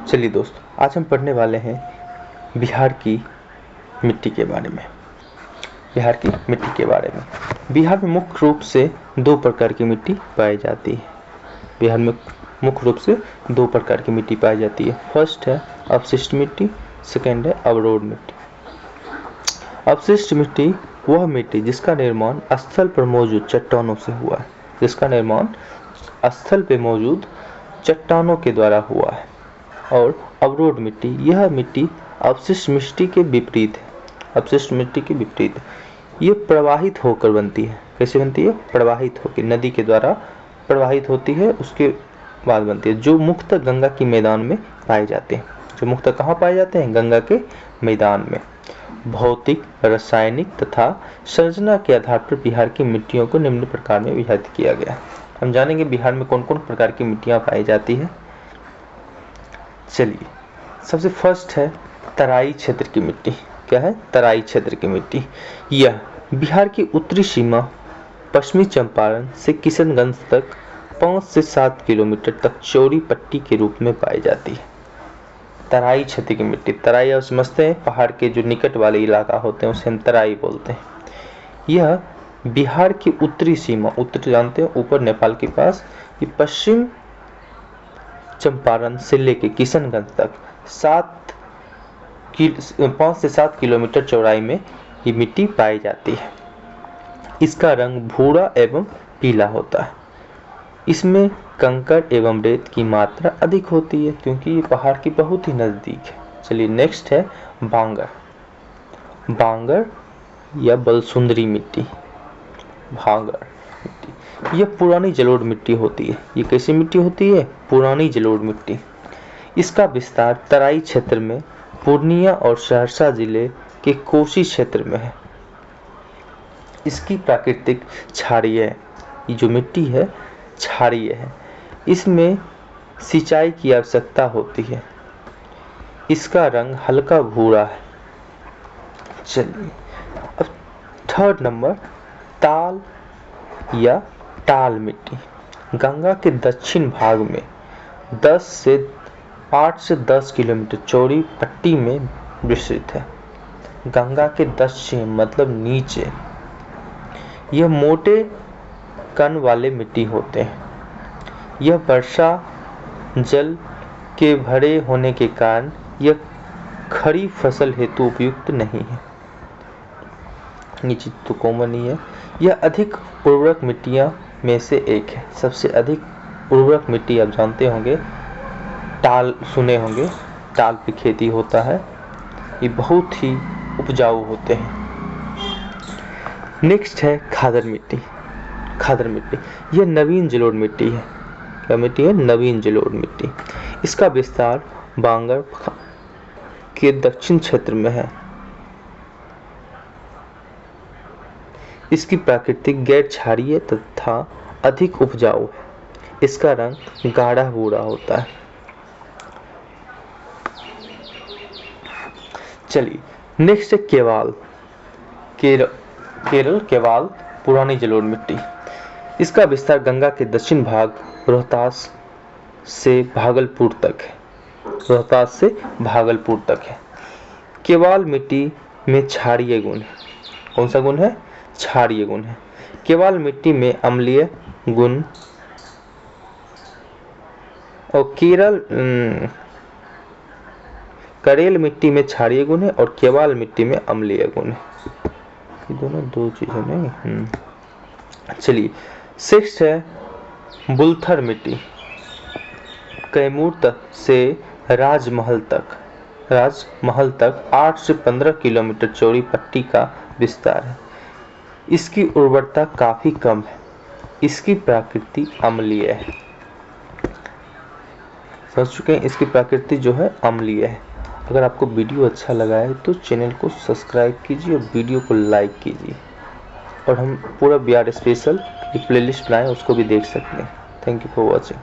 चलिए दोस्तों, आज हम पढ़ने वाले हैं बिहार की मिट्टी के बारे में। बिहार में मुख्य रूप से दो प्रकार की मिट्टी पाई जाती है। फर्स्ट है अपशिष्ट मिट्टी, सेकेंड है अवरोध मिट्टी। अपशिष्ट मिट्टी वह मिट्टी जिसका निर्माण स्थल पर मौजूद चट्टानों से हुआ है, और अवरोध मिट्टी, यह मिट्टी अपशिष्ट मिट्टी के विपरीत है। ये प्रवाहित होकर बनती है। कैसे बनती है? प्रवाहित होकर, नदी के द्वारा प्रवाहित होती है, उसके बाद बनती है, जो मुख्यतः गंगा के मैदान में पाए जाते हैं। गंगा के मैदान में। भौतिक, रासायनिक तथा संरचना के आधार पर बिहार की मिट्टियों को निम्न प्रकार में विभाजित किया गया। हम जानेंगे बिहार में कौन कौन प्रकार की मिट्टियां पाई जाती है। चलिए, सबसे फर्स्ट है तराई क्षेत्र की मिट्टी। क्या है? तराई क्षेत्र की मिट्टी। यह बिहार की उत्तरी सीमा पश्चिमी चंपारण से किशनगंज तक 5 से 7 किलोमीटर तक चौड़ी पट्टी के रूप में पाई जाती है। तराई क्षेत्र की मिट्टी। तराई आप समझते हैं, पहाड़ के जो निकट वाले इलाका होते हैं उसे हम तराई बोलते हैं। यह बिहार की उत्तरी सीमा, उत्तरी जानते हैं, ऊपर नेपाल के पास, ये पश्चिम चंपारण से लेकर किशनगंज तक 5 से 7 किलोमीटर चौड़ाई में ये मिट्टी पाई जाती है। इसका रंग भूरा एवं पीला होता है। इसमें कंकड़ एवं रेत की मात्रा अधिक होती है, क्योंकि ये पहाड़ की बहुत ही नजदीक है। चलिए, नेक्स्ट है बांगर या बलसुंदरी मिट्टी। यह पुरानी जलोढ़ मिट्टी होती है। ये कैसी मिट्टी होती है? पुरानी जलोढ़ मिट्टी। इसका विस्तार तराई क्षेत्र में पूर्णिया और सहरसा जिले के कोसी क्षेत्र में है। इसकी प्राकृतिक क्षारीय है। ये जो मिट्टी है क्षारीय है। इसमें सिंचाई की आवश्यकता होती है। इसका रंग हल्का भूरा है। चलिए, अब थर्ड नंबर ताल या टाल मिट्टी। गंगा के दक्षिण भाग में 8 से 10 किलोमीटर चौड़ी पट्टी में विस्तृत है। गंगा के दक्षिण मतलब नीचे। यह मोटे कण वाले मिट्टी होते हैं। यह वर्षा जल के भरे होने के कारण यह खड़ी फसल हेतु उपयुक्त नहीं है। ये चीज तो कॉमन ही है। यह अधिक उर्वरक मिट्टियां में से एक है। सबसे अधिक उर्वरक मिट्टी आप जानते होंगे, टाल सुने होंगे, टाल पे खेती होता है। ये बहुत ही उपजाऊ होते हैं। नेक्स्ट है खादर मिट्टी। यह नवीन जलोढ़ मिट्टी है। क्या मिट्टी है? नवीन जलोढ़ मिट्टी। इसका विस्तार बांगर के दक्षिण क्षेत्र में है। इसकी प्राकृतिक गैर क्षारीय तथा अधिक उपजाऊ है। इसका रंग गाढ़ा भूरा होता है। चलिए, नेक्स्ट है केवाल पुरानी जलोढ़ मिट्टी। इसका विस्तार गंगा के दक्षिण भाग रोहतास से भागलपुर तक है। केवाल मिट्टी में क्षारीय गुण है। कौन सा गुण है? क्षारीय गुण है। केवाल मिट्टी में अम्लीय गुण और करेल मिट्टी में क्षारीय गुण है और केवाल मिट्टी में अम्लीय गुण है। ये दोनों दो चीजें नहीं। चलिए, सिक्स है बुलथर मिट्टी। कैमूर तक से राजमहल तक 8 से 15 किलोमीटर चौड़ी पट्टी का विस्तार है। इसकी उर्वरता काफी कम है। इसकी प्रकृति अम्लीय है। समझ चुके हैं? इसकी प्रकृति जो है अम्लीय है। अगर आपको वीडियो अच्छा लगा है तो चैनल को सब्सक्राइब कीजिए और वीडियो को लाइक कीजिए। और हम पूरा बिहार स्पेशल एक प्लेलिस्ट बनाए, उसको भी देख सकते हैं। Thank you for watching.